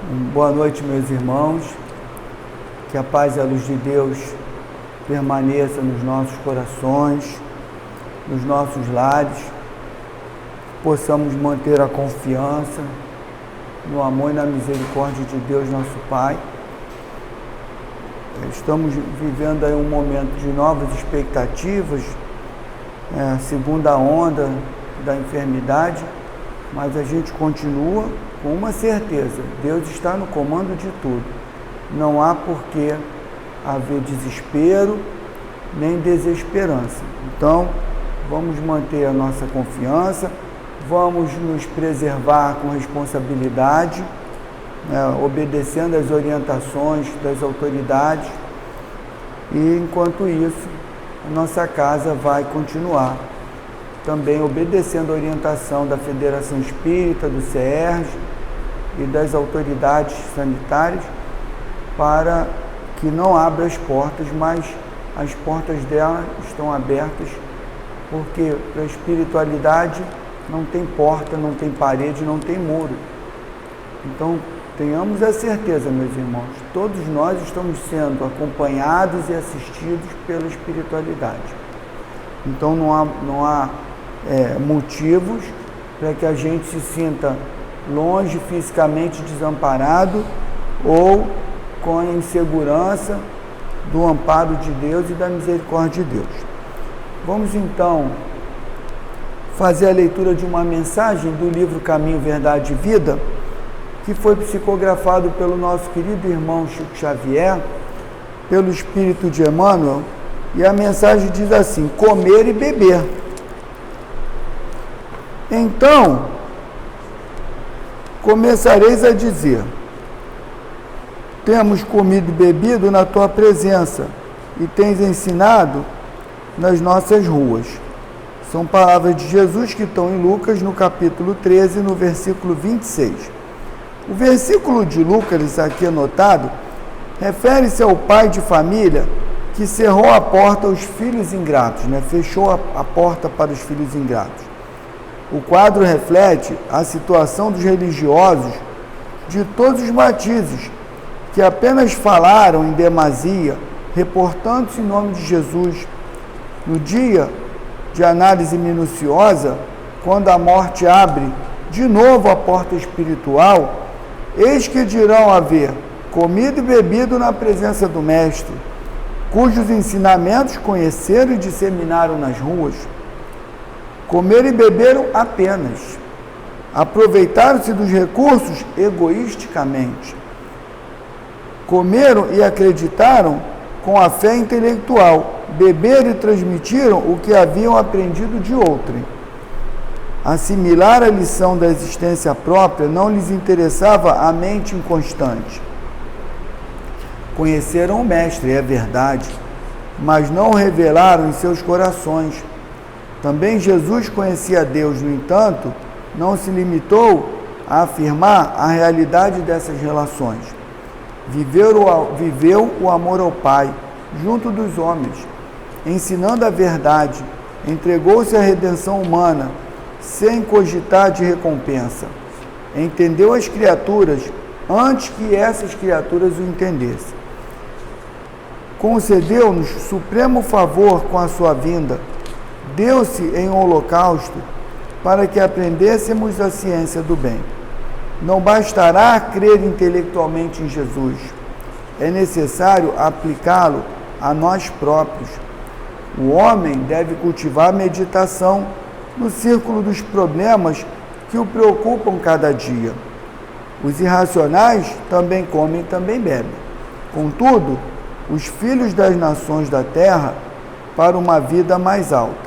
Boa noite, meus irmãos. Que a paz e a luz de Deus permaneça nos nossos corações, nos nossos lares. Possamos manter a confiança no amor e na misericórdia de Deus, nosso Pai. Estamos vivendo aí um momento de novas expectativas, a segunda onda da enfermidade, mas a gente continua com uma certeza: Deus está no comando de tudo. Não há por que haver desespero nem desesperança. Então, vamos manter a nossa confiança, vamos nos preservar com responsabilidade, obedecendo às orientações das autoridades, e enquanto isso, a nossa casa vai continuar também obedecendo a orientação da Federação Espírita, do CERJ e das autoridades sanitárias, para que não abra as portas, mas as portas dela estão abertas, porque para a espiritualidade não tem porta, não tem parede, não tem muro. Então, tenhamos a certeza, meus irmãos, todos nós estamos sendo acompanhados e assistidos pela espiritualidade. Então, não há motivos para que a gente se sinta longe, fisicamente desamparado ou com a insegurança do amparo de Deus e da misericórdia de Deus. Vamos então fazer a leitura de uma mensagem do livro Caminho, Verdade e Vida, que foi psicografado pelo nosso querido irmão Chico Xavier, pelo Espírito de Emmanuel, e a mensagem diz assim: comer e beber. Então, começareis a dizer: temos comido e bebido na tua presença, e tens ensinado nas nossas ruas. São palavras de Jesus que estão em Lucas, no capítulo 13, no versículo 26. O versículo de Lucas, aqui anotado, refere-se ao pai de família que cerrou a porta aos filhos ingratos, fechou a porta para os filhos ingratos. O quadro reflete a situação dos religiosos de todos os matizes, que apenas falaram em demasia, reportando-se em nome de Jesus. No dia de análise minuciosa, quando a morte abre de novo a porta espiritual, eis que dirão haver comido e bebido na presença do Mestre, cujos ensinamentos conheceram e disseminaram nas ruas. Comeram e beberam apenas, aproveitaram-se dos recursos egoisticamente. Comeram e acreditaram com a fé intelectual, beberam e transmitiram o que haviam aprendido de outrem. Assimilar a lição da existência própria não lhes interessava a mente inconstante. Conheceram o Mestre, é verdade, mas não o revelaram em seus corações. Também Jesus conhecia Deus, no entanto, não se limitou a afirmar a realidade dessas relações. Viveu o amor ao Pai, junto dos homens, ensinando a verdade, entregou-se à redenção humana, sem cogitar de recompensa. Entendeu as criaturas antes que essas criaturas o entendessem. Concedeu-nos supremo favor com a sua vinda, deu-se em holocausto para que aprendêssemos a ciência do bem. Não bastará crer intelectualmente em Jesus, é necessário aplicá-lo a nós próprios. O homem deve cultivar a meditação no círculo dos problemas que o preocupam cada dia. Os irracionais também comem e também bebem. Contudo, os filhos das nações da terra para uma vida mais alta.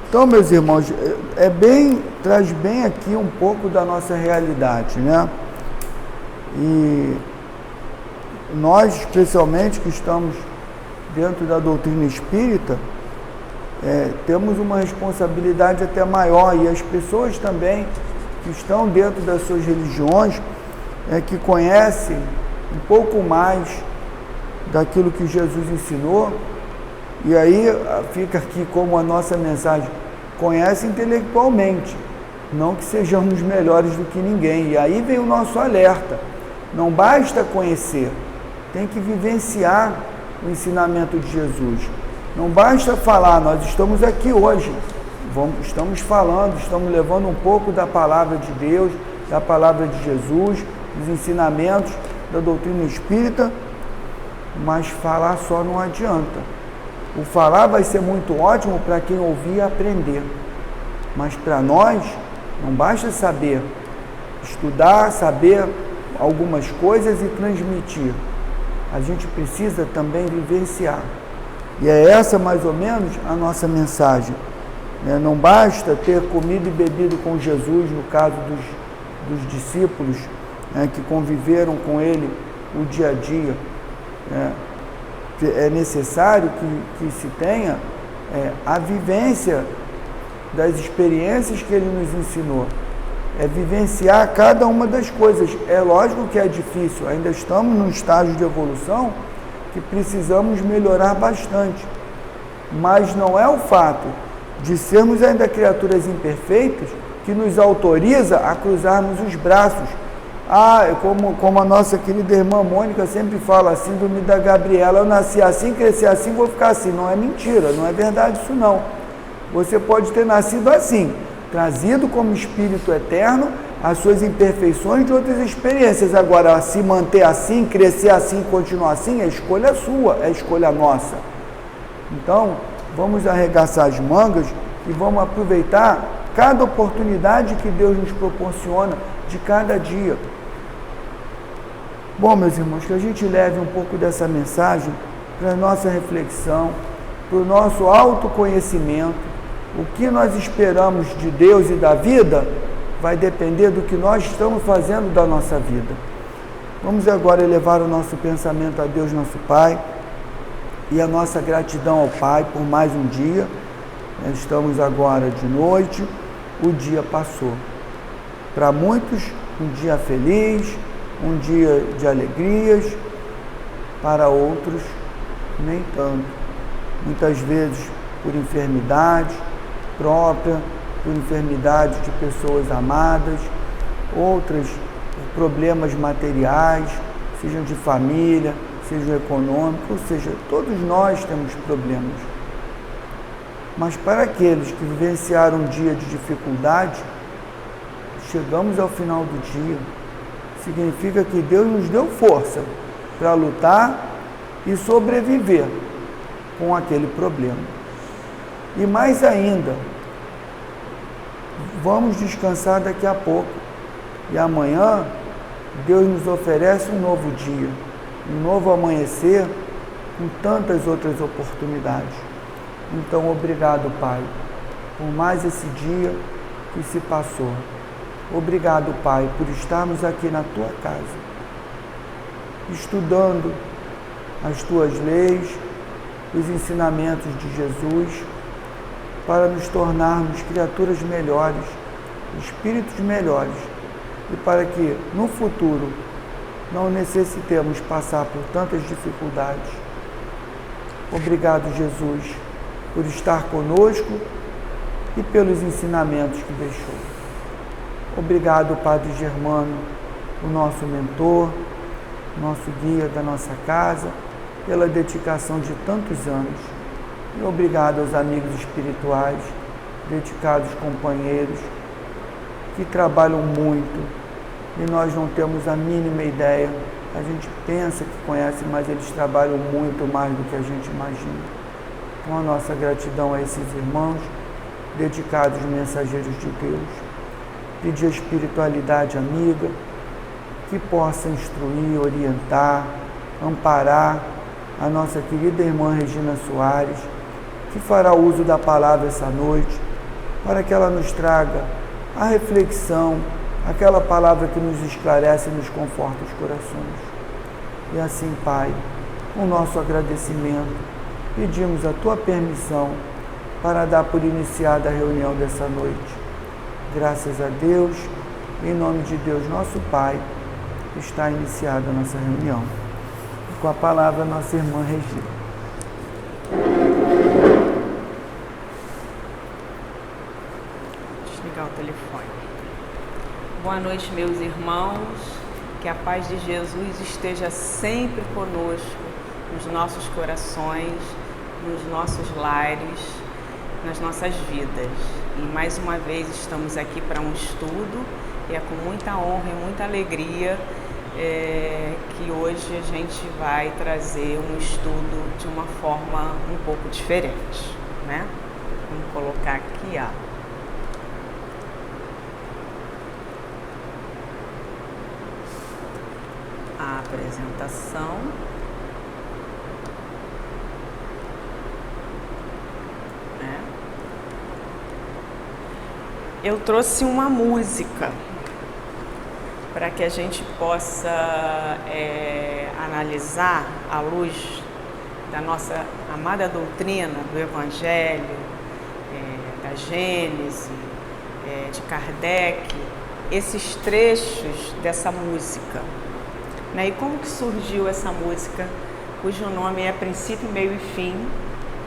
Então, meus irmãos, traz bem aqui um pouco da nossa realidade, E nós, especialmente, que estamos dentro da doutrina espírita, temos uma responsabilidade até maior, e as pessoas também que estão dentro das suas religiões, que conhecem um pouco mais daquilo que Jesus ensinou. E aí fica aqui como a nossa mensagem: conhece intelectualmente, não que sejamos melhores do que ninguém. E aí vem o nosso alerta: Não basta conhecer, tem que vivenciar o ensinamento de Jesus. Não basta falar, nós estamos aqui hoje, estamos falando, estamos levando um pouco da palavra de Deus, da palavra de Jesus, dos ensinamentos da doutrina espírita, mas falar só não adianta. O falar vai ser muito ótimo para quem ouvir e aprender, mas para nós não basta saber, estudar, saber algumas coisas e transmitir. A gente precisa também vivenciar. E é essa mais ou menos a nossa mensagem. Não basta ter comido e bebido com Jesus, no caso dos discípulos que conviveram com ele o dia a dia. É necessário que se tenha a vivência das experiências que ele nos ensinou. É vivenciar cada uma das coisas. É lógico que é difícil, ainda estamos num estágio de evolução que precisamos melhorar bastante. Mas não é o fato de sermos ainda criaturas imperfeitas que nos autoriza a cruzarmos os braços. Como a nossa querida irmã Mônica sempre fala, a síndrome da Gabriela, eu nasci assim, cresci assim, vou ficar assim. Não é mentira, não é verdade isso não. Você pode ter nascido assim, trazido como espírito eterno as suas imperfeições de outras experiências. Agora, se manter assim, crescer assim, continuar assim, é escolha sua, é escolha nossa. Então, vamos arregaçar as mangas e vamos aproveitar cada oportunidade que Deus nos proporciona de cada dia. Bom, meus irmãos, que a gente leve um pouco dessa mensagem para a nossa reflexão, para o nosso autoconhecimento. O que nós esperamos de Deus e da vida vai depender do que nós estamos fazendo da nossa vida. Vamos agora elevar o nosso pensamento a Deus, nosso Pai, e a nossa gratidão ao Pai por mais um dia. Estamos agora de noite, o dia passou. Para muitos, um dia feliz, um dia de alegrias, para outros, nem tanto. Muitas vezes por enfermidade própria, por enfermidade de pessoas amadas, outras por problemas materiais, sejam de família, sejam econômicos, ou seja, todos nós temos problemas. Mas para aqueles que vivenciaram um dia de dificuldade, chegamos ao final do dia. Significa que Deus nos deu força para lutar e sobreviver com aquele problema. E mais ainda, vamos descansar daqui a pouco. E amanhã, Deus nos oferece um novo dia, um novo amanhecer, com tantas outras oportunidades. Então, obrigado, Pai, por mais esse dia que se passou. Obrigado, Pai, por estarmos aqui na Tua casa, estudando as Tuas leis, os ensinamentos de Jesus, para nos tornarmos criaturas melhores, espíritos melhores, e para que, no futuro, não necessitemos passar por tantas dificuldades. Obrigado, Jesus, por estar conosco e pelos ensinamentos que deixou. Obrigado, Padre Germano, o nosso mentor, nosso guia da nossa casa, pela dedicação de tantos anos. E obrigado aos amigos espirituais, dedicados companheiros, que trabalham muito e nós não temos a mínima ideia. A gente pensa que conhece, mas eles trabalham muito mais do que a gente imagina. Então, a nossa gratidão a esses irmãos, dedicados mensageiros de Deus. Pedir a espiritualidade amiga, que possa instruir, orientar, amparar a nossa querida irmã Regina Soares, que fará uso da palavra essa noite, para que ela nos traga a reflexão, aquela palavra que nos esclarece e nos conforta os corações. E assim, Pai, com o nosso agradecimento, pedimos a Tua permissão para dar por iniciada a reunião dessa noite. Graças a Deus, em nome de Deus, nosso Pai, está iniciada a nossa reunião. E com a palavra, nossa irmã Regina. Desligar o telefone. Boa noite, meus irmãos. Que a paz de Jesus esteja sempre conosco, nos nossos corações, nos nossos lares, nas nossas vidas. E mais uma vez estamos aqui para um estudo, e é com muita honra e muita alegria que hoje a gente vai trazer um estudo de uma forma um pouco diferente, né? Vamos colocar aqui, ó. A apresentação. Eu trouxe uma música para que a gente possa analisar à luz da nossa amada doutrina do Evangelho, da Gênese, de Kardec, esses trechos dessa música. E como que surgiu essa música, cujo nome é Princípio, Meio e Fim?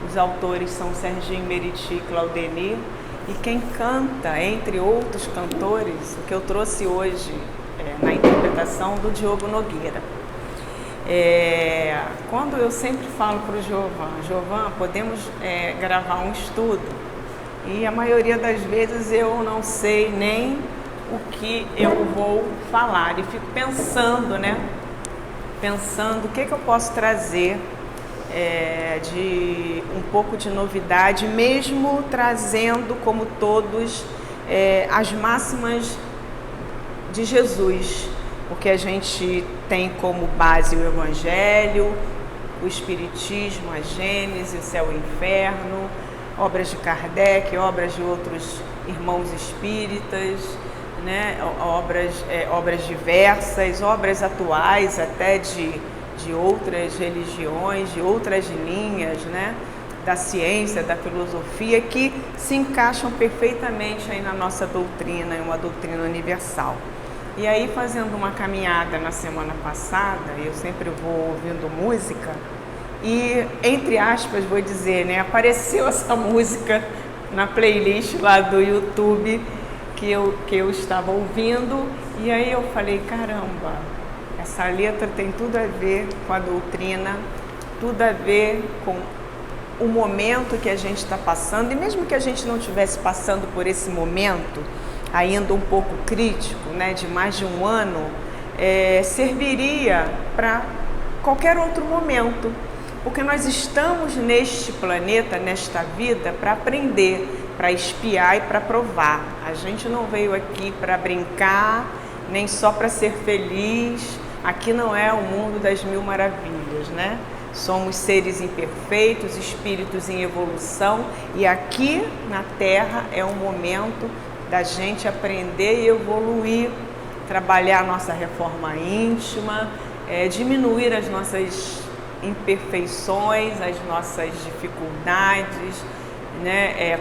Os autores são Serginho Meriti e Claudemir, e quem canta, entre outros cantores, o que eu trouxe hoje na interpretação do Diogo Nogueira. Quando eu sempre falo para o Giovan, podemos gravar um estudo, e a maioria das vezes eu não sei nem o que eu vou falar, e fico pensando, pensando o que eu posso trazer de um pouco de novidade, mesmo trazendo, como todos, as máximas de Jesus, porque a gente tem como base o Evangelho, o Espiritismo, a Gênese, o Céu e o Inferno, obras de Kardec, obras de outros irmãos espíritas, obras diversas, obras atuais até de outras religiões, de outras linhas, da ciência, da filosofia, que se encaixam perfeitamente aí na nossa doutrina, uma doutrina universal. E aí, fazendo uma caminhada na semana passada, eu sempre vou ouvindo música, e, entre aspas, vou dizer, apareceu essa música na playlist lá do YouTube que eu estava ouvindo, e aí eu falei, caramba, essa letra tem tudo a ver com a doutrina, tudo a ver com o momento que a gente está passando, e mesmo que a gente não estivesse passando por esse momento, ainda um pouco crítico, de mais de um ano, serviria para qualquer outro momento, porque nós estamos neste planeta, nesta vida, para aprender, para espiar e para provar. A gente não veio aqui para brincar, nem só para ser feliz. Aqui não é o mundo das mil maravilhas, Somos seres imperfeitos, espíritos em evolução, e aqui na Terra é um momento da gente aprender e evoluir, trabalhar a nossa reforma íntima, diminuir as nossas imperfeições, as nossas dificuldades,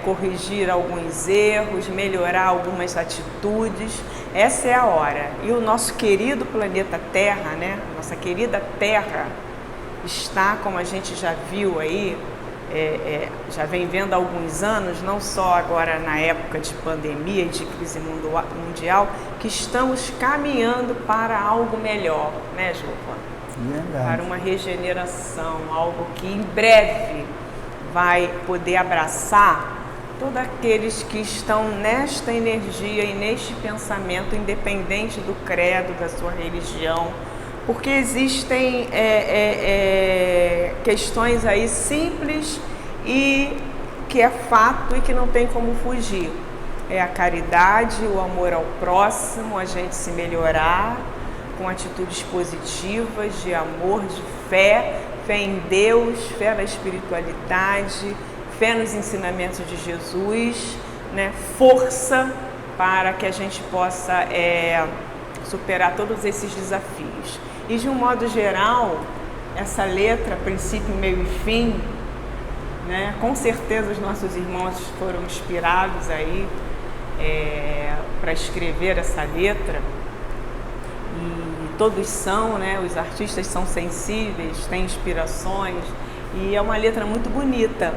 corrigir alguns erros, melhorar algumas atitudes. Essa é a hora. E o nosso querido planeta Terra, nossa querida Terra, está, como a gente já viu aí, já vem vendo há alguns anos, não só agora na época de pandemia e de crise mundial, que estamos caminhando para algo melhor, Giovan? Para uma regeneração, algo que em breve vai poder abraçar todos aqueles que estão nesta energia e neste pensamento, independente do credo, da sua religião, porque existem questões aí simples e que é fato e que não tem como fugir. É a caridade, o amor ao próximo, a gente se melhorar com atitudes positivas de amor, de fé em Deus, fé na espiritualidade, fé nos ensinamentos de Jesus, força para que a gente possa superar todos esses desafios. E de um modo geral, essa letra, Princípio, Meio e Fim, com certeza os nossos irmãos foram inspirados aí para escrever essa letra, e todos são, os artistas são sensíveis, têm inspirações, e é uma letra muito bonita.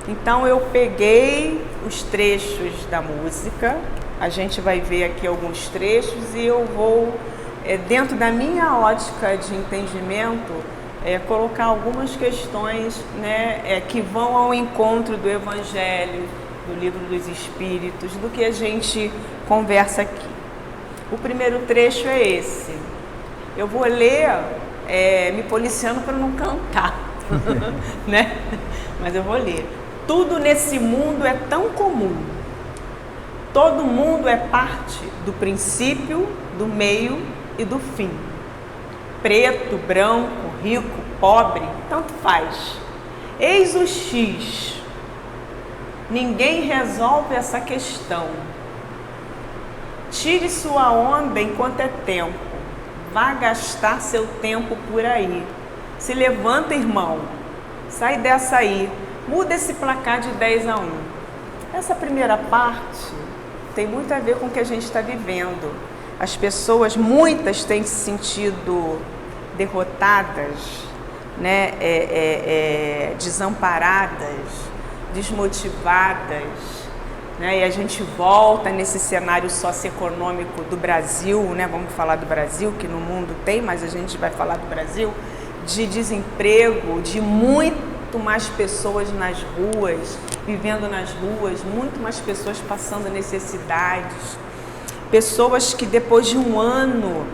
Então eu peguei os trechos da música, a gente vai ver aqui alguns trechos, e eu vou dentro da minha ótica de entendimento, colocar algumas questões, né, que vão ao encontro do Evangelho, do Livro dos Espíritos, do que a gente conversa aqui. O primeiro trecho é esse. Eu vou ler me policiando para não cantar, né? Mas eu vou ler. Tudo nesse mundo é tão comum. Todo mundo é parte do princípio, do meio e do fim. Preto, branco, rico, pobre, tanto faz. Eis o X. Ninguém resolve essa questão. Tire sua onda enquanto é tempo. Vá gastar seu tempo por aí. Se levanta, irmão. Sai dessa aí. Muda esse placar de 10-1. Essa primeira parte tem muito a ver com o que a gente está vivendo. As pessoas, muitas, têm se sentido derrotadas, né? Desamparadas, desmotivadas, né? E a gente volta nesse cenário socioeconômico do Brasil, né? Vamos falar do Brasil, que no mundo tem, mas a gente vai falar do Brasil, de desemprego, de muito mais pessoas nas ruas, vivendo nas ruas, muito mais pessoas passando necessidades, pessoas que depois de um ano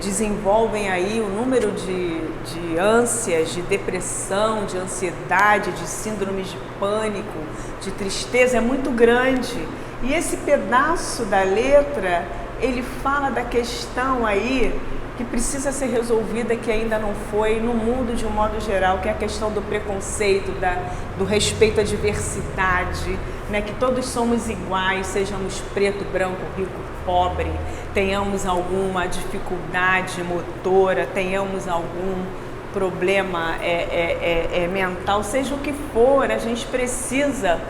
desenvolvem aí o número de ânsias, de depressão, de ansiedade, de síndromes de pânico, de tristeza é muito grande. E esse pedaço da letra, ele fala da questão aí que precisa ser resolvida, que ainda não foi, no mundo de um modo geral, que é a questão do preconceito, do respeito à diversidade, né? Que todos somos iguais, sejamos preto, branco, rico, pobre, tenhamos alguma dificuldade motora, tenhamos algum problema mental, seja o que for, a gente precisa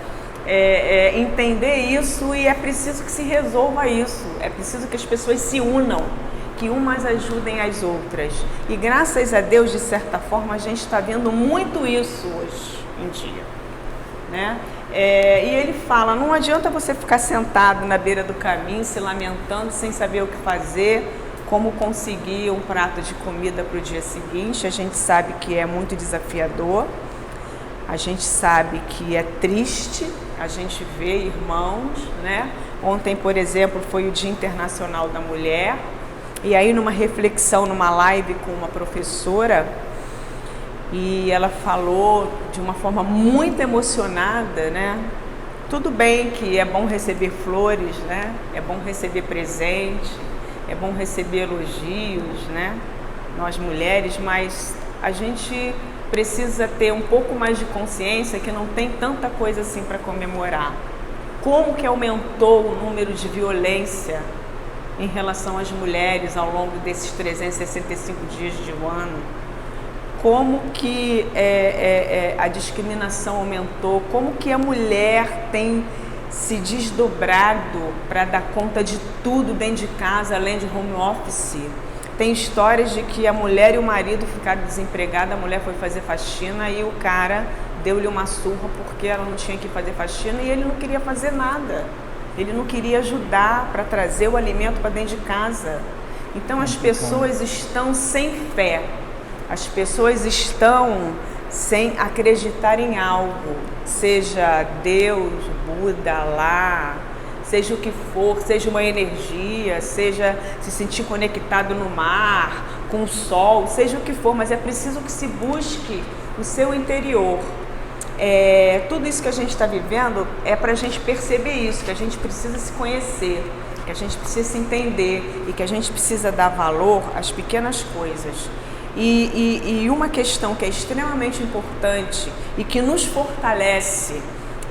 entender isso e é preciso que se resolva isso, é preciso que as pessoas se unam, que umas ajudem as outras. E graças a Deus, de certa forma, a gente está vendo muito isso hoje em dia, né? E ele fala, não adianta você ficar sentado na beira do caminho, se lamentando, sem saber o que fazer, como conseguir um prato de comida para o dia seguinte. A gente sabe que é muito desafiador, a gente sabe que é triste, a gente vê irmãos, né? Ontem, por exemplo, foi o Dia Internacional da Mulher, e aí numa reflexão, numa live com uma professora, e ela falou de uma forma muito emocionada, né? Tudo bem que é bom receber flores, né? É bom receber presente, é bom receber elogios, né? Nós mulheres, mas a gente precisa ter um pouco mais de consciência que não tem tanta coisa assim para comemorar. Como que aumentou o número de violência em relação às mulheres ao longo desses 365 dias de um ano? Como que a discriminação aumentou, como que a mulher tem se desdobrado para dar conta de tudo dentro de casa, além de home office. Tem histórias de que a mulher e o marido ficaram desempregados, a mulher foi fazer faxina e o cara deu-lhe uma surra porque ela não tinha que fazer faxina e ele não queria fazer nada. Ele não queria ajudar para trazer o alimento para dentro de casa. Então as pessoas estão sem fé. As pessoas estão sem acreditar em algo, seja Deus, Buda, Alá, seja o que for, seja uma energia, seja se sentir conectado no mar, com o sol, seja o que for, mas é preciso que se busque o seu interior. Tudo isso que a gente está vivendo é para a gente perceber isso, que a gente precisa se conhecer, que a gente precisa se entender e que a gente precisa dar valor às pequenas coisas. E uma questão que é extremamente importante e que nos fortalece,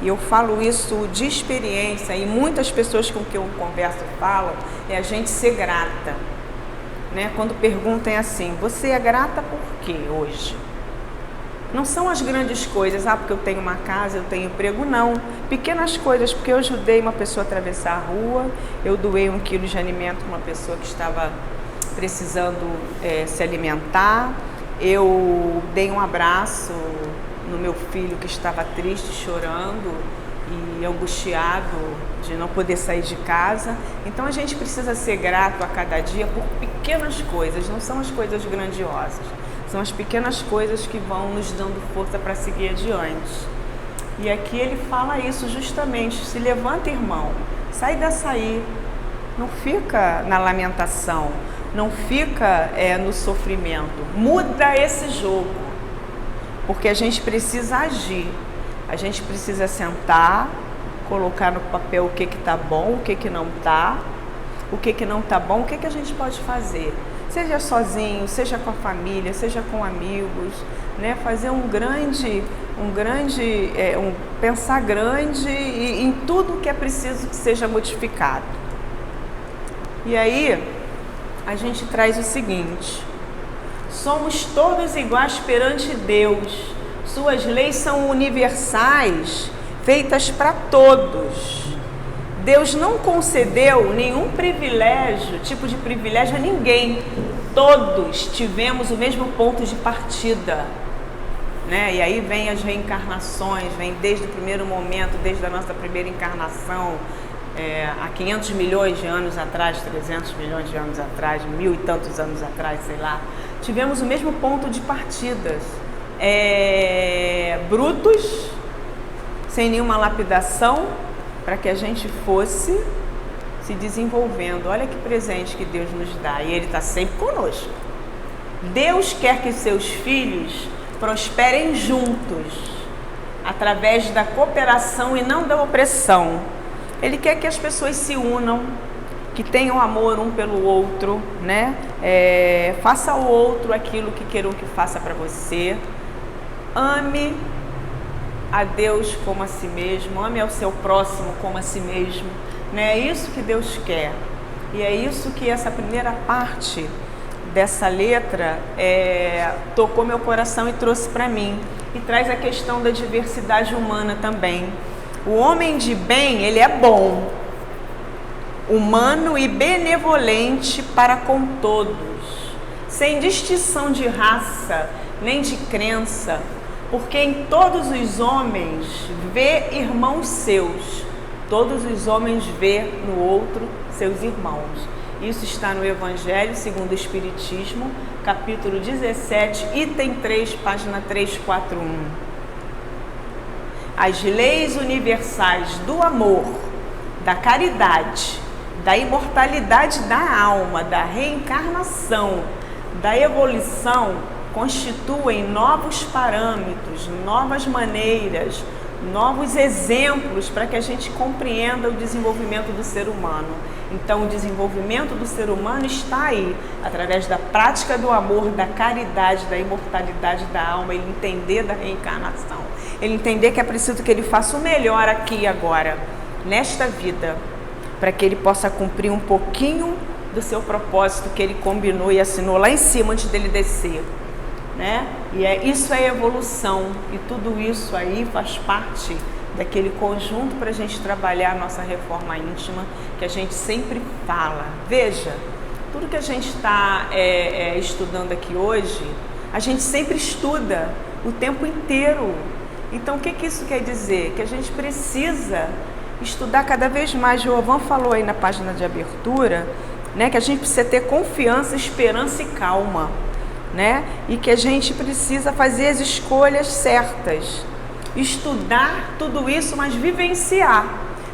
e eu falo isso de experiência, e muitas pessoas com quem eu converso falam, é a gente ser grata. Né? Quando perguntam assim, você é grata por quê hoje? Não são as grandes coisas, porque eu tenho uma casa, eu tenho emprego, não. Pequenas coisas, porque eu ajudei uma pessoa a atravessar a rua, eu doei 1 quilo de alimento para uma pessoa que estava precisando se alimentar, eu dei um abraço no meu filho que estava triste, chorando, e angustiado de não poder sair de casa. Então a gente precisa ser grato a cada dia por pequenas coisas, não são as coisas grandiosas, são as pequenas coisas que vão nos dando força para seguir adiante. E aqui ele fala isso justamente: se levanta, irmão, sai dessa aí, não fica na lamentação, não fica no sofrimento, muda esse jogo, porque a gente precisa agir, a gente precisa sentar, colocar no papel o que está bom, o que não está, o que não está bom, o que a gente pode fazer, seja sozinho, seja com a família, seja com amigos, né? Fazer pensar grande em tudo que é preciso que seja modificado. E aí a gente traz o seguinte: somos todos iguais perante Deus, suas leis são universais, feitas para todos. Deus não concedeu nenhum privilégio, tipo de privilégio a ninguém. Todos tivemos o mesmo ponto de partida, né? E aí vem as reencarnações, vem desde o primeiro momento, desde a nossa primeira encarnação, há 500 milhões de anos atrás, 300 milhões de anos atrás, 1000 e tantos anos atrás, sei lá. Tivemos o mesmo ponto de partidas, brutos, sem nenhuma lapidação, para que a gente fosse se desenvolvendo. Olha que presente que Deus nos dá, e Ele está sempre conosco. Deus quer que seus filhos prosperem juntos, através da cooperação e não da opressão. Ele quer que as pessoas se unam, que tenham amor um pelo outro, né? Faça ao outro aquilo que queiram que faça para você. Ame a Deus como a si mesmo, ame ao seu próximo como a si mesmo, né? É isso que Deus quer. E é isso que essa primeira parte dessa letra tocou meu coração e trouxe para mim. E traz a questão da diversidade humana também. O homem de bem, ele é bom, humano e benevolente para com todos, sem distinção de raça nem de crença, porque em todos os homens vê irmãos seus, todos os homens vê no outro seus irmãos. Isso está no Evangelho segundo o Espiritismo, capítulo 17, item 3, página 341. As leis universais do amor, da caridade, da imortalidade da alma, da reencarnação, da evolução, constituem novos parâmetros, novas maneiras, novos exemplos para que a gente compreenda o desenvolvimento do ser humano. Então, o desenvolvimento do ser humano está aí, através da prática do amor, da caridade, da imortalidade da alma, ele entender da reencarnação, ele entender que é preciso que ele faça o melhor aqui e agora, nesta vida, para que ele possa cumprir um pouquinho do seu propósito que ele combinou e assinou lá em cima antes dele descer, né? E isso é evolução, e tudo isso aí faz parte daquele conjunto para a gente trabalhar a nossa reforma íntima, que a gente sempre fala. Veja, tudo que a gente está estudando aqui hoje, a gente sempre estuda o tempo inteiro. Então, o que isso quer dizer? Que a gente precisa estudar cada vez mais. Jovan falou aí na página de abertura, né, que a gente precisa ter confiança, esperança e calma, né? E que a gente precisa fazer as escolhas certas, estudar tudo isso, mas vivenciar.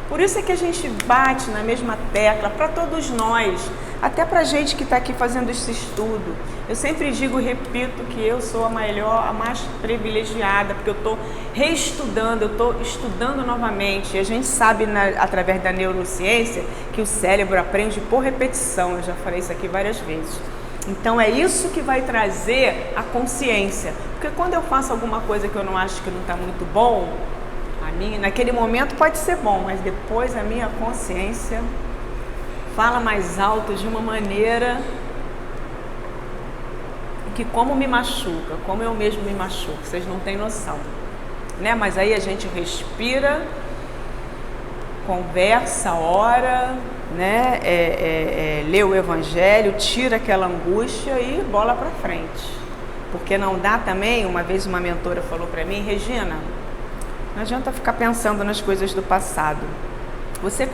Por isso é que a gente bate na mesma tecla para todos nós, até para a gente que está aqui fazendo esse estudo. Eu sempre digo e repito que eu sou a mais privilegiada, porque eu estou reestudando, eu estou estudando novamente. E a gente sabe, através da neurociência, que o cérebro aprende por repetição. Eu já falei isso aqui várias vezes. Então é isso que vai trazer a consciência, porque quando eu faço alguma coisa que eu não acho que não está muito bom, naquele momento pode ser bom, mas depois a minha consciência fala mais alto de uma maneira que como me machuca, como eu mesmo me machuco, vocês não têm noção, né? Mas aí a gente respira, conversa, ora, né? Lê o Evangelho, tira aquela angústia e bola para frente. Porque não dá também, uma vez uma mentora falou para mim, Regina, Não adianta ficar pensando nas coisas do passado. Você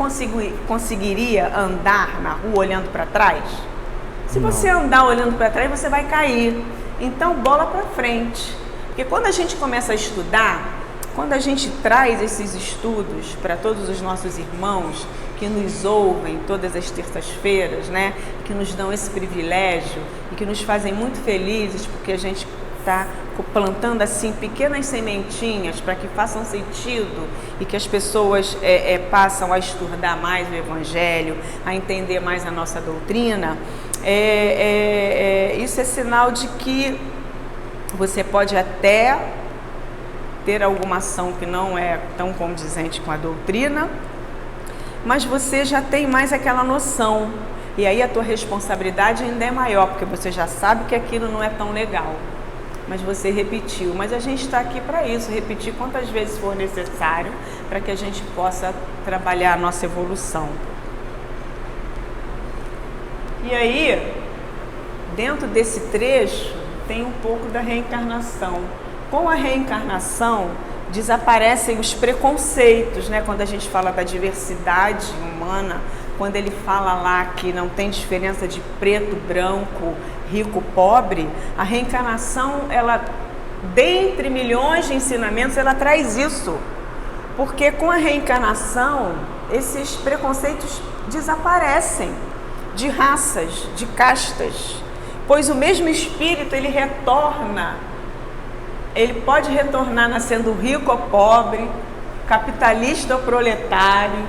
conseguiria andar na rua olhando para trás? Se você andar olhando para trás, você vai cair. Então, bola para frente. Porque quando a gente começa a estudar, quando a gente traz esses estudos para todos os nossos irmãos que nos ouvem todas as terças-feiras, né? Que nos dão esse privilégio e que nos fazem muito felizes, porque a gente está plantando assim pequenas sementinhas para que façam sentido e que as pessoas passam a estudar mais o Evangelho, a entender mais a nossa doutrina. Isso é sinal de que você pode até ter alguma ação que não é tão condizente com a doutrina, mas você já tem mais aquela noção. E aí a tua responsabilidade ainda é maior, porque você já sabe que aquilo não é tão legal. Mas você repetiu. Mas a gente está aqui para isso, repetir quantas vezes for necessário, para que a gente possa trabalhar a nossa evolução. E aí, dentro desse trecho, tem um pouco da reencarnação. Com a reencarnação, desaparecem os preconceitos, né? Quando a gente fala da diversidade humana, quando ele fala lá que não tem diferença de preto, branco, rico, pobre, a reencarnação, ela, dentre milhões de ensinamentos, ela traz isso. Porque com a reencarnação, esses preconceitos desaparecem de raças, de castas, pois o mesmo espírito, ele retorna. Ele pode retornar nascendo rico ou pobre, capitalista ou proletário,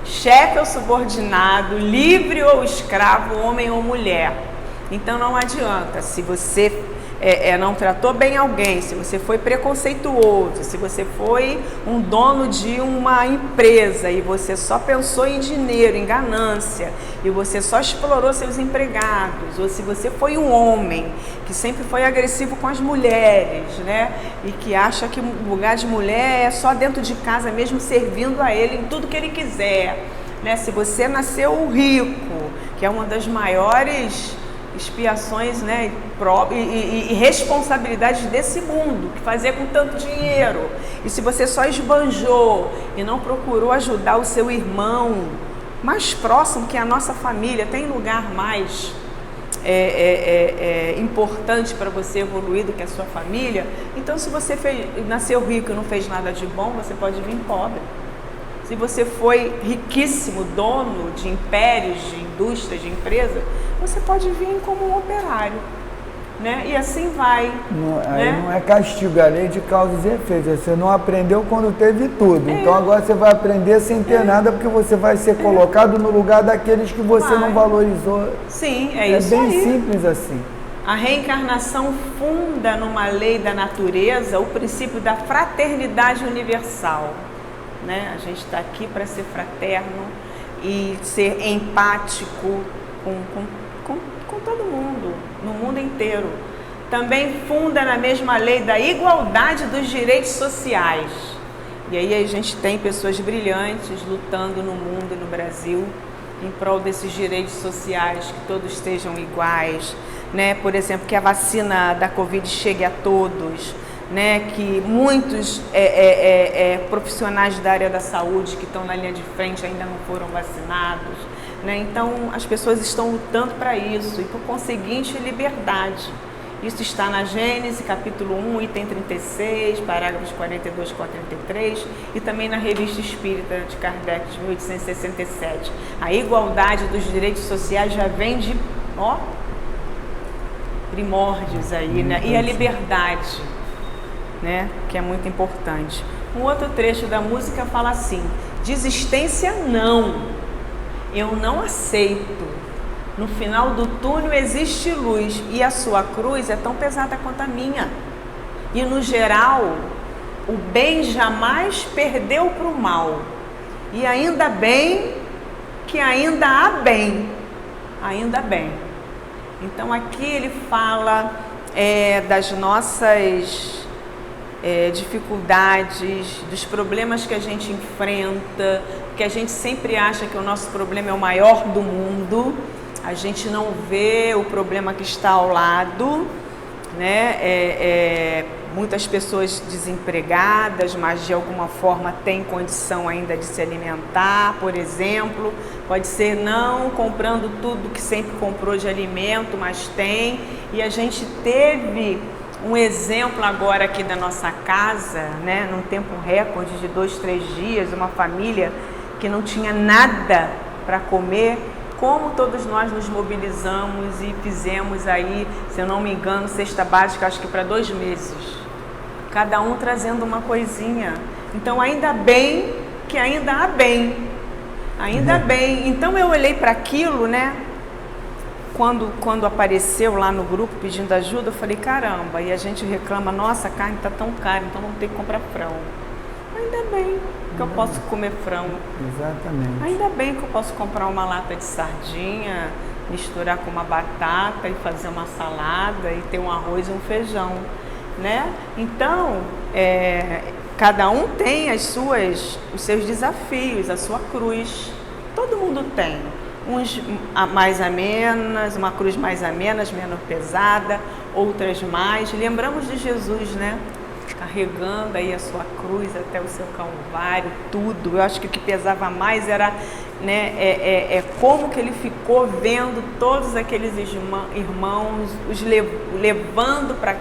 chefe ou subordinado, livre ou escravo, homem ou mulher. Então não adianta, se você não tratou bem alguém, se você foi preconceituoso, se você foi um dono de uma empresa e você só pensou em dinheiro, em ganância, e você só explorou seus empregados, ou se você foi um homem que sempre foi agressivo com as mulheres, né? E que acha que o lugar de mulher é só dentro de casa mesmo, servindo a ele em tudo que ele quiser, né? Se você nasceu rico, que é uma das maiores expiações, né, e responsabilidades desse mundo, que fazer com tanto dinheiro, e se você só esbanjou e não procurou ajudar o seu irmão mais próximo, que é a nossa família, tem lugar mais importante para você evoluir do que a sua família, então se você nasceu rico e não fez nada de bom, você pode vir pobre. Se você foi riquíssimo, dono de impérios, de indústrias, de empresas, você pode vir como um operário, né? E assim vai. Aí não é castigo, é lei de causas e efeitos. Você não aprendeu quando teve tudo. Então agora você vai aprender sem ter nada, porque você vai ser colocado no lugar daqueles que você não valorizou. Sim, é isso aí. É bem aí. simples assim. A reencarnação funda numa lei da natureza o princípio da fraternidade universal. Né? A gente está aqui para ser fraterno e ser empático com todo mundo, no mundo inteiro. Também funda na mesma lei da igualdade dos direitos sociais. E aí a gente tem pessoas brilhantes lutando no mundo e no Brasil em prol desses direitos sociais, que todos estejam iguais, né? Por exemplo, que a vacina da Covid chegue a todos, né, que muitos profissionais da área da saúde que estão na linha de frente ainda não foram vacinados, né? Então as pessoas estão lutando para isso e, por conseguinte, liberdade. Isso está na Gênesis, capítulo 1, item 36, parágrafos 42 a 43, e também na Revista Espírita de Kardec, de 1867. A igualdade dos direitos sociais já vem de primórdios aí, né? E a liberdade, né, que é muito importante. Um outro trecho da música fala assim: desistência não, eu não aceito. No final do túnel existe luz e a sua cruz é tão pesada quanto a minha. E no geral, o bem jamais perdeu para o mal. E ainda bem que ainda há bem. Ainda bem. Então aqui ele fala das nossas dificuldades, dos problemas que a gente enfrenta, que a gente sempre acha que o nosso problema é o maior do mundo, a gente não vê o problema que está ao lado, né? muitas pessoas desempregadas, mas de alguma forma têm condição ainda de se alimentar, por exemplo. Pode ser não comprando tudo que sempre comprou de alimento, mas tem. E a gente teve um exemplo agora aqui da nossa casa, né, num tempo recorde de 2, 3 dias, uma família que não tinha nada para comer. Como todos nós nos mobilizamos e fizemos aí, se eu não me engano, cesta básica, acho que para 2 meses. Cada um trazendo uma coisinha. Então, ainda bem que ainda há bem. Ainda bem. Então, eu olhei para aquilo, né? Quando apareceu lá no grupo pedindo ajuda, eu falei, caramba, e a gente reclama, nossa, a carne está tão cara, então vamos ter que comprar frango. Ainda bem que eu posso comer frango. Exatamente. Ainda bem que eu posso comprar uma lata de sardinha, misturar com uma batata e fazer uma salada e ter um arroz e um feijão, né? Então, cada um tem os seus desafios, a sua cruz. Todo mundo tem. Uns mais amenas, uma cruz mais amena, menos pesada, outras mais. Lembramos de Jesus, né? Carregando aí a sua cruz até o seu Calvário, tudo. Eu acho que o que pesava mais era, né, como que ele ficou vendo todos aqueles irmãos, os levando para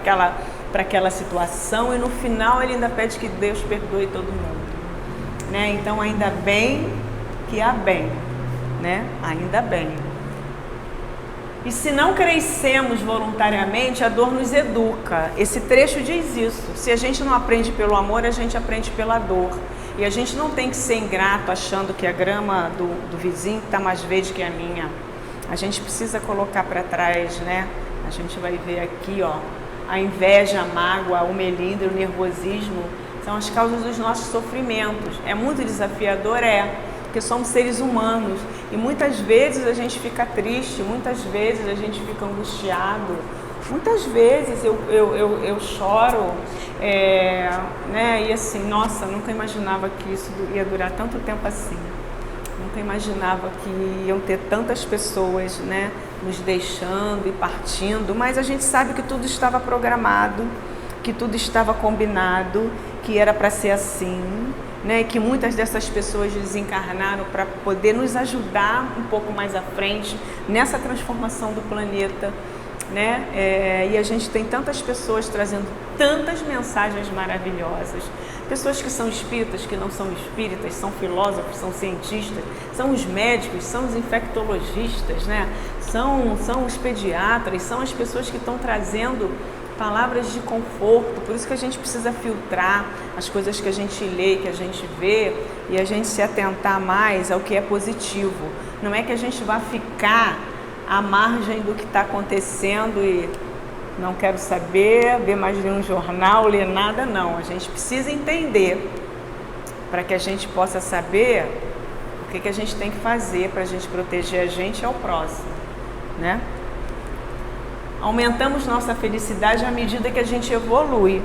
aquela situação, e no final ele ainda pede que Deus perdoe todo mundo, né? Então, ainda bem que há bem, né? Ainda bem. E se não crescemos voluntariamente, a dor nos educa. Esse trecho diz isso. Se a gente não aprende pelo amor, a gente aprende pela dor. E a gente não tem que ser ingrato achando que a grama do vizinho está mais verde que a minha. A gente precisa colocar para trás, né? A gente vai ver aqui, ó, a inveja, a mágoa, o melindre, o nervosismo são as causas dos nossos sofrimentos. É muito desafiador, porque somos seres humanos e muitas vezes a gente fica triste, muitas vezes a gente fica angustiado, muitas vezes eu choro, né? E assim, nossa, nunca imaginava que isso ia durar tanto tempo assim, nunca imaginava que iam ter tantas pessoas, né, nos deixando e partindo, mas a gente sabe que tudo estava programado, que tudo estava combinado, que era para ser assim, né, que muitas dessas pessoas desencarnaram para poder nos ajudar um pouco mais à frente nessa transformação do planeta, né? E a gente tem tantas pessoas trazendo tantas mensagens maravilhosas, pessoas que são espíritas, que não são espíritas, são filósofos, são cientistas, são os médicos, são os infectologistas, né? São os pediatras, são as pessoas que estão trazendo palavras de conforto. Por isso que a gente precisa filtrar as coisas que a gente lê, que a gente vê, e a gente se atentar mais ao que é positivo. Não é que a gente vá ficar à margem do que está acontecendo e não quero saber, ver mais nenhum jornal, ler nada, não. A gente precisa entender para que a gente possa saber o que a gente tem que fazer para a gente proteger a gente e ao próximo, né? Aumentamos nossa felicidade à medida que a gente evolui,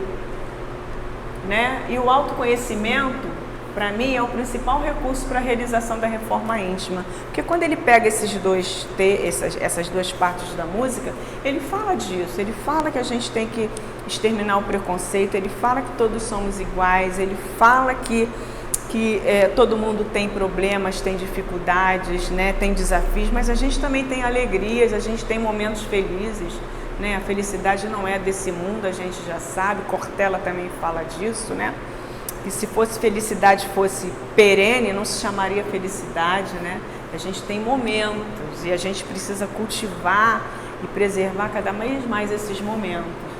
né? E o autoconhecimento, para mim, é o principal recurso para a realização da reforma íntima. Porque quando ele pega essas duas partes da música, ele fala disso, ele fala que a gente tem que exterminar o preconceito, ele fala que todos somos iguais, ele fala que todo mundo tem problemas, tem dificuldades, né, tem desafios, mas a gente também tem alegrias, a gente tem momentos felizes, né? A felicidade não é desse mundo, a gente já sabe, Cortella também fala disso, né? E se fosse felicidade, fosse perene, não se chamaria felicidade, né? A gente tem momentos e a gente precisa cultivar e preservar cada vez mais esses momentos.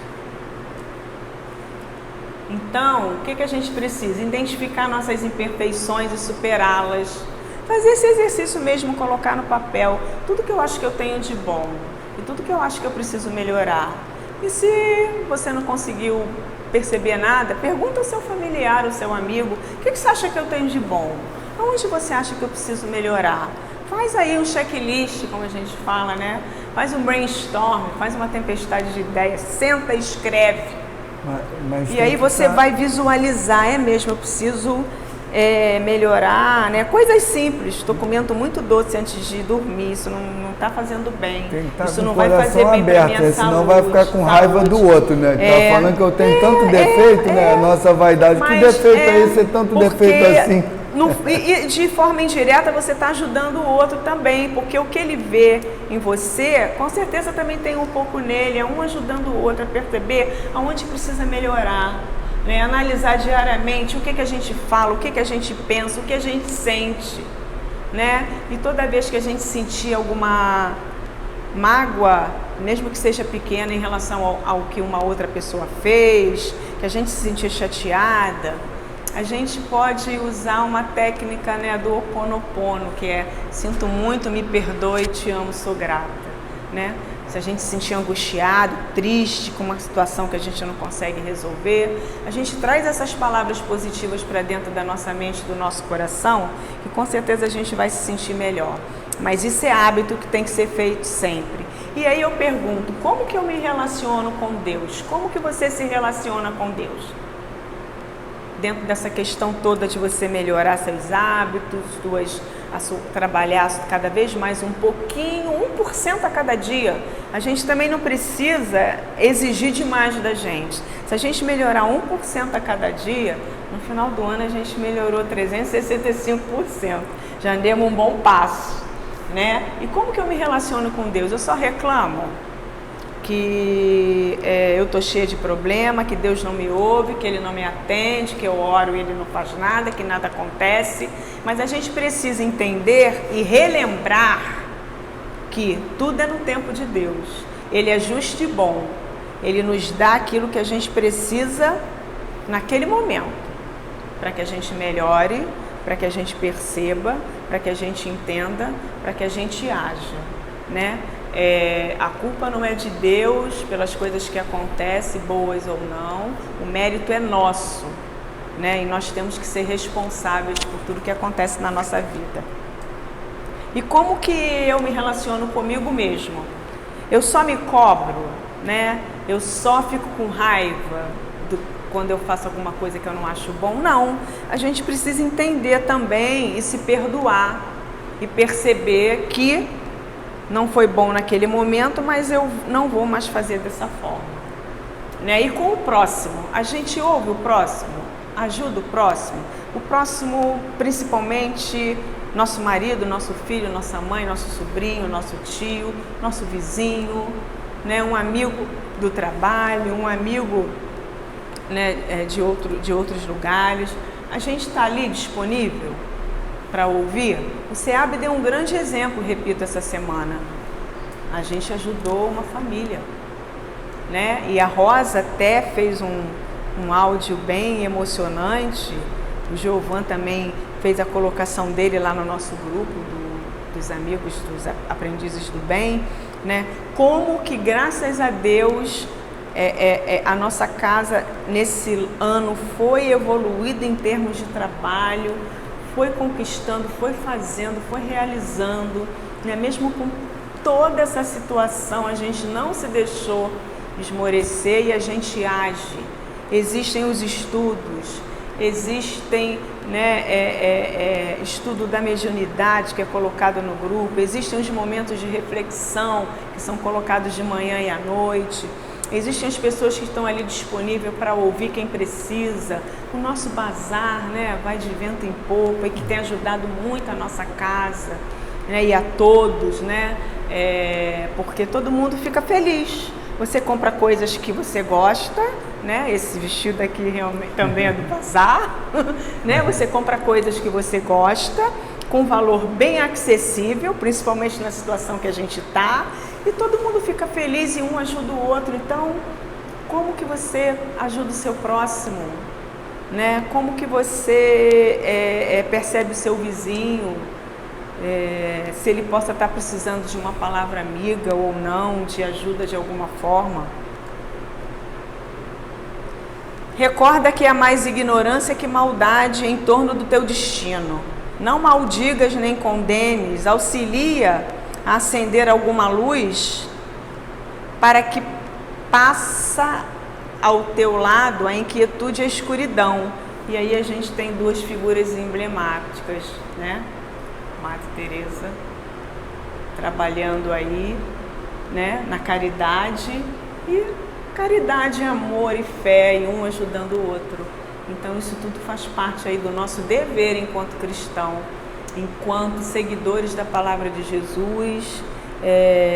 Então, o que a gente precisa? Identificar nossas imperfeições e superá-las. Fazer esse exercício mesmo, colocar no papel tudo que eu acho que eu tenho de bom e tudo que eu acho que eu preciso melhorar. E se você não conseguiu perceber nada, pergunta ao seu familiar, ao seu amigo, o que você acha que eu tenho de bom? Onde você acha que eu preciso melhorar? Faz aí um checklist, como a gente fala, né? Faz um brainstorm, faz uma tempestade de ideias, senta e escreve. E aí você vai visualizar, é mesmo, eu preciso melhorar, né? Coisas simples. Estou comendo muito doce antes de dormir, isso não está fazendo bem. Isso não vai fazer bem para minha saúde. Senão vai ficar com raiva do outro, né? Tá falando que eu tenho tanto defeito, né? A nossa vaidade. Que defeito é esse? É tanto defeito assim? E de forma indireta você está ajudando o outro também, porque o que ele vê em você, com certeza também tem um pouco nele, é um ajudando o outro a perceber aonde precisa melhorar, né? Analisar diariamente o que a gente fala, o que a gente pensa, o que a gente sente, né? E toda vez que a gente sentir alguma mágoa, mesmo que seja pequena em relação ao que uma outra pessoa fez, que a gente se sentir chateada, a gente pode usar uma técnica, né, do Ho Oponopono, que é: sinto muito, me perdoe, te amo, sou grata, né? Se a gente se sentir angustiado, triste com uma situação que a gente não consegue resolver, a gente traz essas palavras positivas para dentro da nossa mente, do nosso coração, que com certeza a gente vai se sentir melhor. Mas isso é hábito que tem que ser feito sempre. E aí eu pergunto, como que eu me relaciono com Deus? Como que você se relaciona com Deus? Dentro dessa questão toda de você melhorar seus hábitos, trabalhar cada vez mais um pouquinho, 1% a cada dia. A gente também não precisa exigir demais da gente. Se a gente melhorar 1% a cada dia, no final do ano a gente melhorou 365%. Já demos um bom passo, né? E como que eu me relaciono com Deus? Eu só reclamo que eu estou cheia de problema, que Deus não me ouve, que Ele não me atende, que eu oro e Ele não faz nada, que nada acontece. Mas a gente precisa entender e relembrar que tudo é no tempo de Deus. Ele é justo e bom. Ele nos dá aquilo que a gente precisa naquele momento, para que a gente melhore, para que a gente perceba, para que a gente entenda, para que a gente haja, né? A culpa não é de Deus pelas coisas que acontecem, boas ou não. O mérito é nosso, né? E nós temos que ser responsáveis por tudo que acontece na nossa vida. E como que eu me relaciono comigo mesmo? Eu só me cobro, né? Eu só fico com raiva quando eu faço alguma coisa que eu não acho bom? Não. A gente precisa entender também e se perdoar e perceber que não foi bom naquele momento, mas eu não vou mais fazer dessa forma, né? E com o próximo, a gente ouve o próximo, ajuda o próximo principalmente nosso marido, nosso filho, nossa mãe, nosso sobrinho, nosso tio, nosso vizinho, né? Um amigo do trabalho, um amigo, né, de outros lugares. A gente está ali disponível para ouvir. O SEAB deu um grande exemplo, repito, essa semana. A gente ajudou uma família, né? E a Rosa até fez um áudio bem emocionante. O Giovan também fez a colocação dele lá no nosso grupo dos amigos, dos aprendizes do bem, né? Como que, graças a Deus, a nossa casa nesse ano foi evoluída em termos de trabalho, foi conquistando, foi fazendo, foi realizando, né? Mesmo com toda essa situação, a gente não se deixou esmorecer e a gente age. Existem os estudos, existem, né, estudo da mediunidade que é colocado no grupo, existem os momentos de reflexão que são colocados de manhã e à noite. Existem as pessoas que estão ali disponíveis para ouvir quem precisa. O nosso bazar, né, vai de vento em popa e que tem ajudado muito a nossa casa, né, e a todos, né, porque todo mundo fica feliz. Você compra coisas que você gosta, né? Esse vestido aqui realmente também é do bazar, né? Você compra coisas que você gosta, com valor bem acessível, principalmente na situação que a gente está, e todo mundo fica feliz e um ajuda o outro. Então, como que você ajuda o seu próximo, né? Como que você percebe o seu vizinho, se ele possa estar precisando de uma palavra amiga ou não, de ajuda de alguma forma. Recorda que há mais ignorância que maldade em torno do teu destino. Não maldigas nem condenes, auxilia a acender alguma luz para que passa ao teu lado a inquietude e a escuridão. E aí a gente tem duas figuras emblemáticas, né? Madre Teresa trabalhando aí, né, na caridade, e caridade, amor e fé, e um ajudando o outro. Então isso tudo faz parte aí do nosso dever enquanto cristão, enquanto seguidores da palavra de Jesus,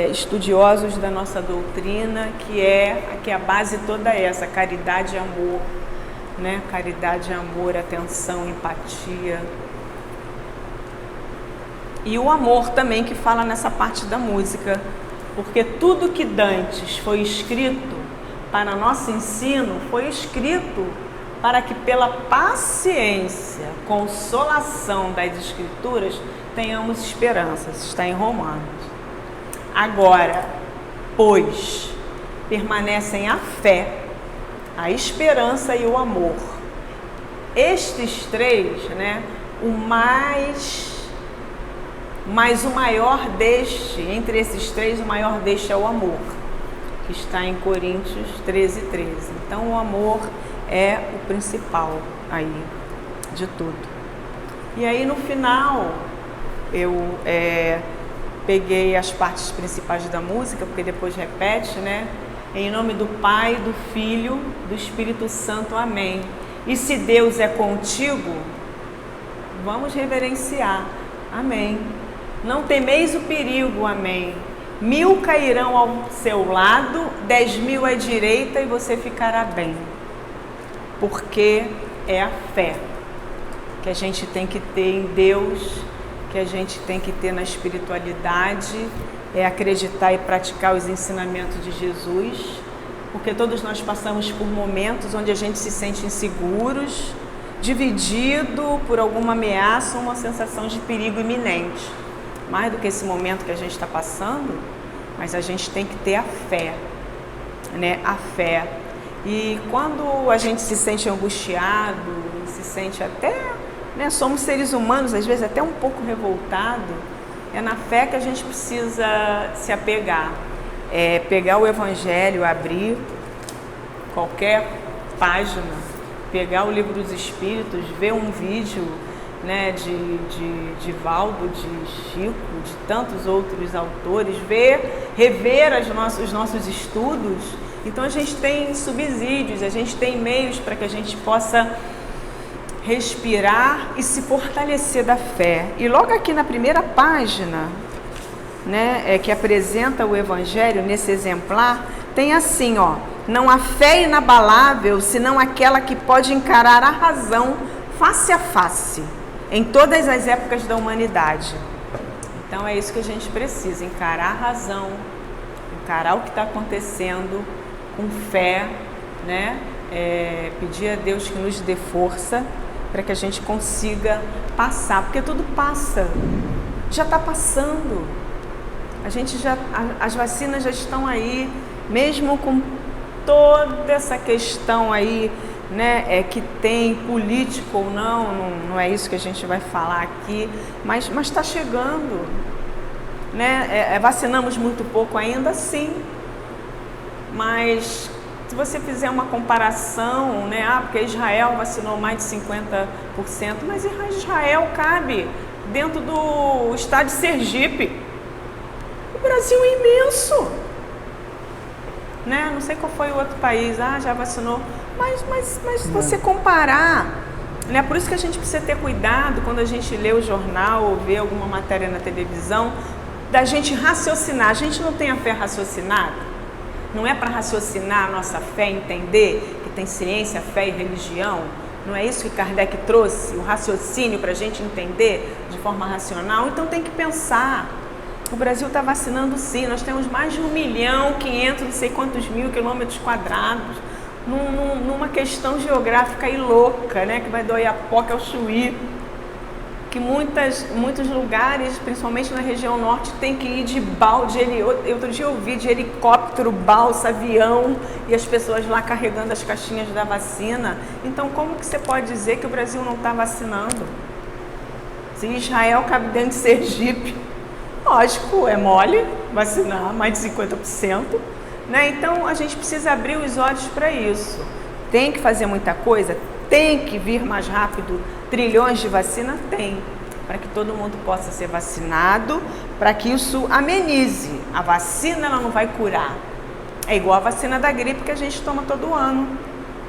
estudiosos da nossa doutrina, que é a base toda essa, caridade e amor, né? Caridade, amor, atenção, empatia. E o amor também, que fala nessa parte da música, porque tudo que dantes foi escrito para nosso ensino, foi escrito para que pela paciência, consolação das Escrituras, tenhamos esperanças. Está em Romanos. Agora, pois, permanecem a fé, a esperança e o amor. Estes três, né, mas o maior deste, entre esses três, o maior deste é o amor, que está em Coríntios 13:13. Então o amor é o principal aí de tudo. E aí no final eu peguei as partes principais da música, porque depois repete, né? Em nome do Pai, do Filho, do Espírito Santo, amém. E se Deus é contigo, vamos reverenciar, amém. Não temeis o perigo, amém. 1000 cairão ao seu lado, 10.000 à direita e você ficará bem. Porque é a fé que a gente tem que ter em Deus, que a gente tem que ter na espiritualidade, é acreditar e praticar os ensinamentos de Jesus, porque todos nós passamos por momentos onde a gente se sente inseguros, dividido por alguma ameaça ou uma sensação de perigo iminente. Mais do que esse momento que a gente está passando, mas a gente tem que ter a fé, né? A fé. E quando a gente se sente angustiado, se sente até, né? Somos seres humanos, às vezes até um pouco revoltado, é na fé que a gente precisa se apegar. É pegar o Evangelho, abrir qualquer página, pegar o Livro dos Espíritos, ver um vídeo, né, de Valdo, de Chico, de tantos outros autores, rever os nossos estudos. Então a gente tem subsídios, a gente tem meios para que a gente possa respirar e se fortalecer da fé. E logo aqui na primeira página, né, que apresenta o Evangelho nesse exemplar, tem assim, ó: não há fé inabalável senão aquela que pode encarar a razão face a face em todas as épocas da humanidade. Então é isso que a gente precisa, encarar a razão, encarar o que está acontecendo com fé, né? Pedir a Deus que nos dê força para que a gente consiga passar, porque tudo passa, já está passando. As vacinas já estão aí, mesmo com toda essa questão aí, né, que tem político ou não é isso que a gente vai falar aqui, mas está chegando, né? Vacinamos muito pouco ainda, sim, mas se você fizer uma comparação, né, porque Israel vacinou mais de 50%, mas Israel cabe dentro do estado de Sergipe. O Brasil é imenso, né? Não sei qual foi o outro país, já vacinou, mas se você comparar, né? Por isso que a gente precisa ter cuidado quando a gente lê o jornal ou vê alguma matéria na televisão, da gente raciocinar. A gente não tem a fé raciocinada, não é para raciocinar a nossa fé, entender que tem ciência, fé e religião. Não é isso que Kardec trouxe, o raciocínio para a gente entender de forma racional? Então tem que pensar. O Brasil está vacinando, sim. Nós temos mais de 1.500.000, não sei quantos mil quilômetros quadrados, numa questão geográfica aí louca, né? Que vai do Oiapoque ao Chuí, que muitos lugares, principalmente na região norte, tem que ir de balde. Outro dia eu vi de helicóptero, balsa, avião, e as pessoas lá carregando as caixinhas da vacina. Então como que você pode dizer que o Brasil não está vacinando? Se Israel cabe dentro de Sergipe, lógico, é mole vacinar mais de 50%, né? Então a gente precisa abrir os olhos para isso. Tem que fazer muita coisa? tem que vir mais rápido trilhões de vacina? Tem, para que todo mundo possa ser vacinado, para que isso amenize. A vacina ela não vai curar. É igual a vacina da gripe que a gente toma todo ano.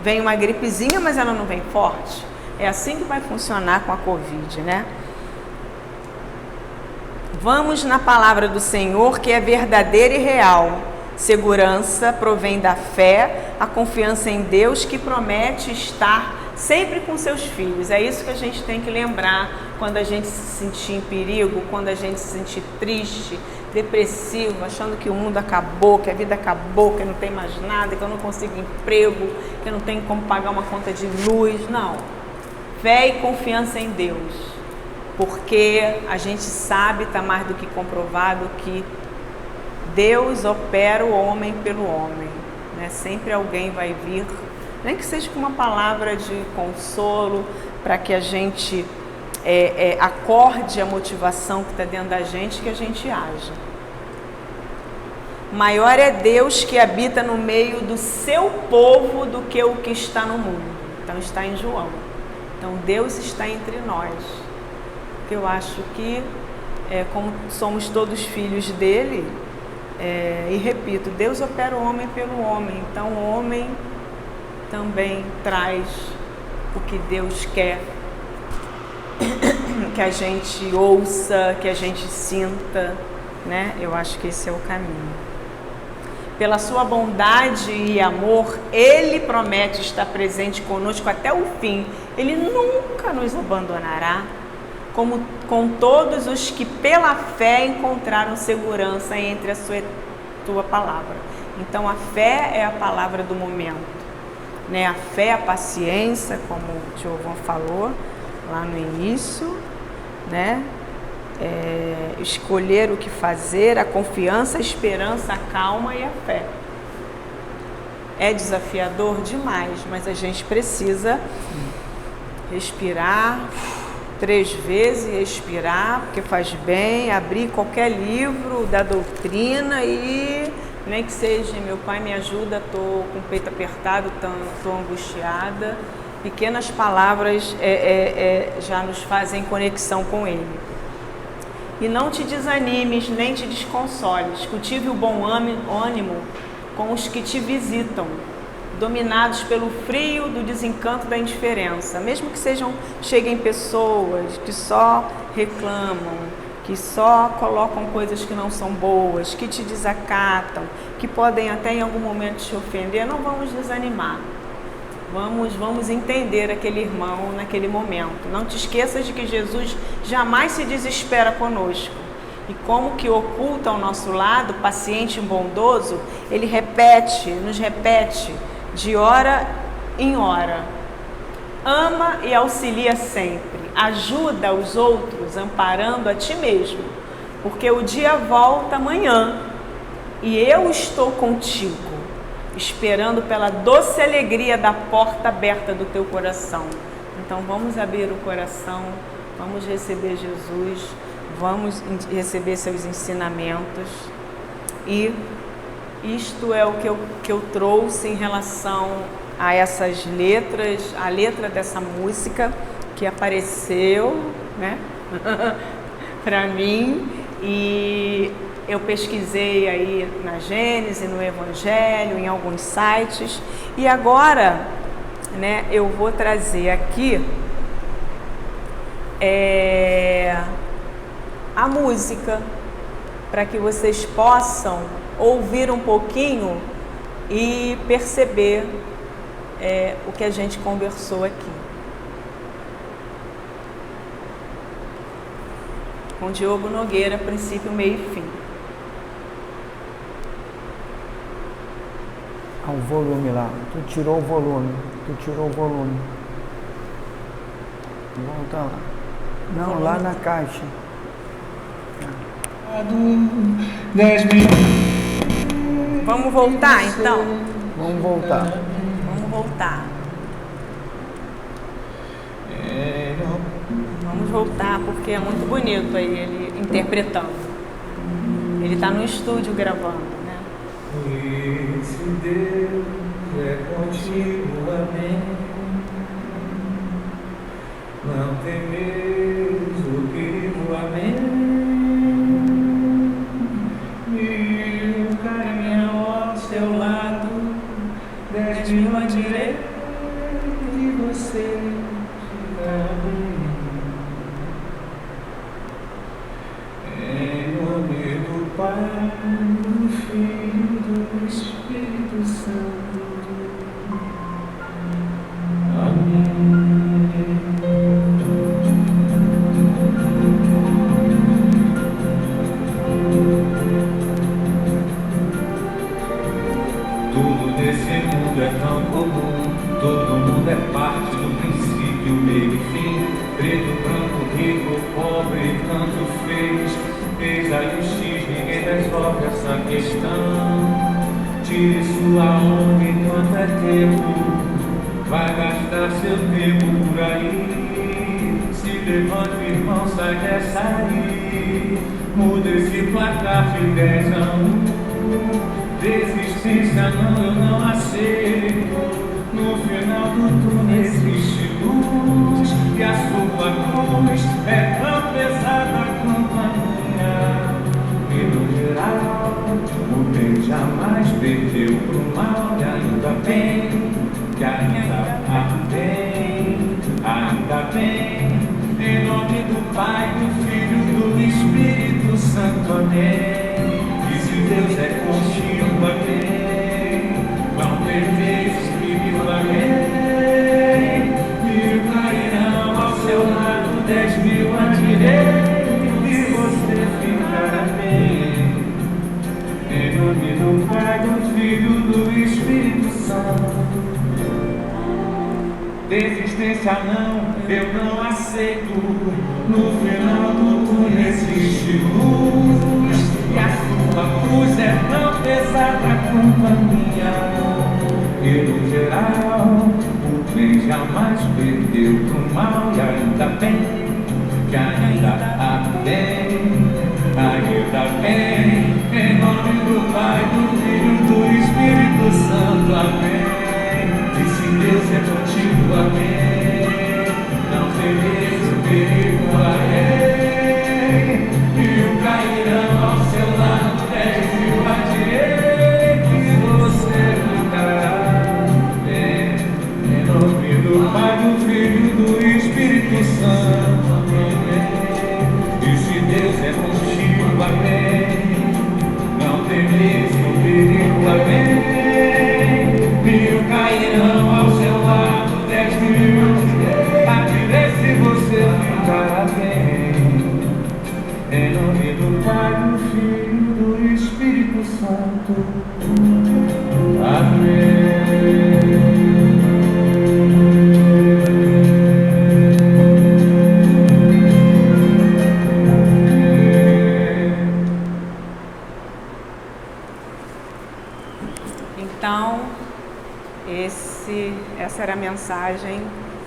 Vem uma gripezinha, mas ela não vem forte. É assim que vai funcionar com a Covid, né? Vamos na palavra do Senhor, que é verdadeira e real. Segurança provém da fé, a confiança em Deus, que promete estar sempre com seus filhos. É isso que a gente tem que lembrar quando a gente se sentir em perigo, quando a gente se sentir triste, depressivo, achando que o mundo acabou, que a vida acabou, que não tem mais nada, que eu não consigo emprego, que eu não tenho como pagar uma conta de luz. Não. Fé e confiança em Deus. Porque a gente sabe, está mais do que comprovado, que Deus opera o homem pelo homem, né? Sempre alguém vai vir, nem que seja com uma palavra de consolo, para que a gente acorde a motivação que está dentro da gente, que a gente haja. Maior é Deus que habita no meio do seu povo do que o que está no mundo. Então está em João. Então Deus está entre nós. Eu acho que, como somos todos filhos dele, e repito, Deus opera o homem pelo homem. Então o homem também traz o que Deus quer que a gente ouça, que a gente sinta, né? Eu acho que esse é o caminho. Pela sua bondade e amor, Ele promete estar presente conosco até o fim. Ele nunca nos abandonará, como com todos os que pela fé encontraram segurança entre a tua palavra. Então a fé é a palavra do momento, né? A fé, a paciência, como o Giovanni falou lá no início, né? Escolher o que fazer, a confiança, a esperança, a calma e a fé. É desafiador demais, mas a gente precisa respirar 3 vezes, respirar, porque faz bem, abrir qualquer livro da doutrina e nem que seja, meu pai me ajuda, estou com o peito apertado, estou angustiada. Pequenas palavras já nos fazem conexão com Ele. E não te desanimes, nem te desconsoles. Cultive o bom ânimo com os que te visitam, dominados pelo frio do desencanto da indiferença. Mesmo que cheguem pessoas que só reclamam, que só colocam coisas que não são boas, que te desacatam, que podem até em algum momento te ofender, não vamos desanimar. Vamos entender aquele irmão naquele momento. Não te esqueças de que Jesus jamais se desespera conosco. E como que oculta ao nosso lado, paciente e bondoso, Ele nos repete de hora em hora. Ama e auxilia sempre. Ajuda os outros, amparando a ti mesmo. Porque o dia volta amanhã e eu estou contigo, esperando pela doce alegria da porta aberta do teu coração. Então vamos abrir o coração, vamos receber Jesus, vamos receber seus ensinamentos. E isto é o que eu trouxe em relação a essas letras, a letra dessa música que apareceu, né, para mim, e eu pesquisei aí na Gênesis, no Evangelho, em alguns sites, e agora, né, eu vou trazer aqui a música, para que vocês possam ouvir um pouquinho e perceber o que a gente conversou aqui. Com Diogo Nogueira, princípio, meio e fim. O volume lá, tu tirou o volume. Volta lá. Não, lá na caixa. 10 minutos. Vamos voltar então? Vamos voltar. Vamos voltar porque é muito bonito aí ele interpretando. Ele está no estúdio gravando, né? Esse Deus é contigo, amém. não temeis o perigo, amém. Mil caminham ao seu lado, 10.000 à direita e você ficará bem. Em nome do Pai, do Filho e do Espírito Santo. Amém. Tudo nesse mundo é tão comum, todo mundo é parte do princípio, meio e fim. Preto, branco, rico, pobre, tanto fez. Eis aí o X, ninguém resolve essa questão. Tire sua onda enquanto é tempo, vai gastar seu tempo por aí. Se levante, irmão, sai dessa aí. Muda esse placar de 10 a 1. Desistência não, eu não aceito. No final do túnel existe luz, e a sua cruz é tão pesada quanto a minha. E no geral, o bem jamais perdeu pro mal. E ainda bem, que ainda bem. Em nome do Pai, do Filho e do Espírito Santo, amém. E se Deus é contigo, amém, não temeis o perigo, amém. 1000 cairão ao seu lado, 10.000 à direita e você ficará bem. Em nome do Pai, do Filho e do Espírito Santo. Desistência não, eu não aceito. No final do túnel existe luz, e a sua cruz é tão pesada quanto a minha. E no geral, o bem jamais perdeu pro mal. E ainda bem, que ainda bem. Em nome do Pai, do Filho e do Espírito Santo, amém. E se Deus é contigo, amém, não temeis o perigo, amém. 1000 cairão ao seu lado, 10.000 à direita e você ficará bem. Em nome do Pai, do Filho e do Espírito Santo, amém. E se Deus é contigo, amém, não temeis o perigo, amém. 1000 cairão ao seu lado, 10.000 à direita e você ficará bem. Em nome do Pai, do Filho e do Espírito Santo, amém. Então, essa era a mensagem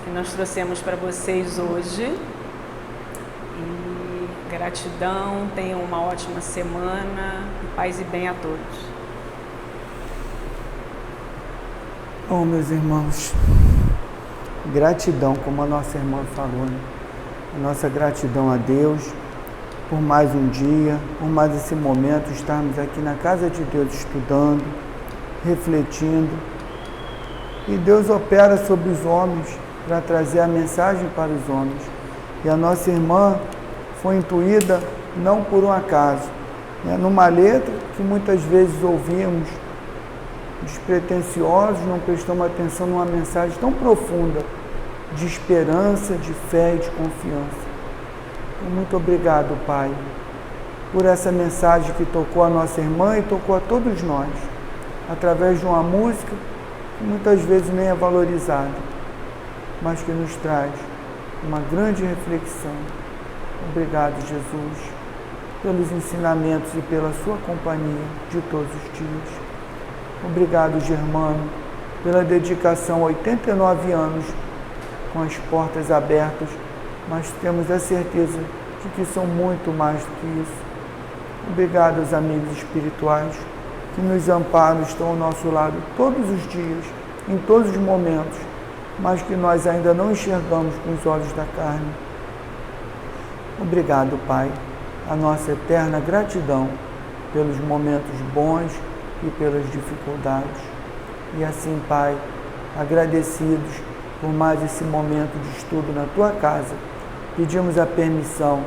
que nós trouxemos para vocês hoje. E gratidão, tenham uma ótima semana, paz e bem a todos. Bom, meus irmãos, gratidão, como a nossa irmã falou, né? A nossa gratidão a Deus por mais um dia, por mais esse momento, estarmos aqui na casa de Deus estudando, refletindo. E Deus opera sobre os homens para trazer a mensagem para os homens. E a nossa irmã foi intuída não por um acaso, né? Numa letra que muitas vezes ouvimos despretensiosos, não prestamos atenção numa mensagem tão profunda de esperança, de fé e de confiança. Então, muito obrigado, Pai, por essa mensagem que tocou a nossa irmã e tocou a todos nós, através de uma música que muitas vezes nem é valorizada, mas que nos traz uma grande reflexão. Obrigado, Jesus, pelos ensinamentos e pela sua companhia de todos os dias. Obrigado, Germano, pela dedicação, 89 anos, com as portas abertas, mas temos a certeza de que são muito mais do que isso. Obrigado aos amigos espirituais que nos amparam, estão ao nosso lado todos os dias, em todos os momentos, mas que nós ainda não enxergamos com os olhos da carne. Obrigado, Pai, a nossa eterna gratidão pelos momentos bons e pelas dificuldades. E assim, Pai, agradecidos por mais esse momento de estudo na Tua casa, pedimos a permissão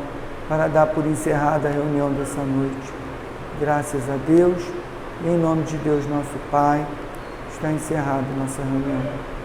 para dar por encerrada a reunião dessa noite. Graças a Deus, e em nome de Deus nosso Pai, está encerrada nossa reunião.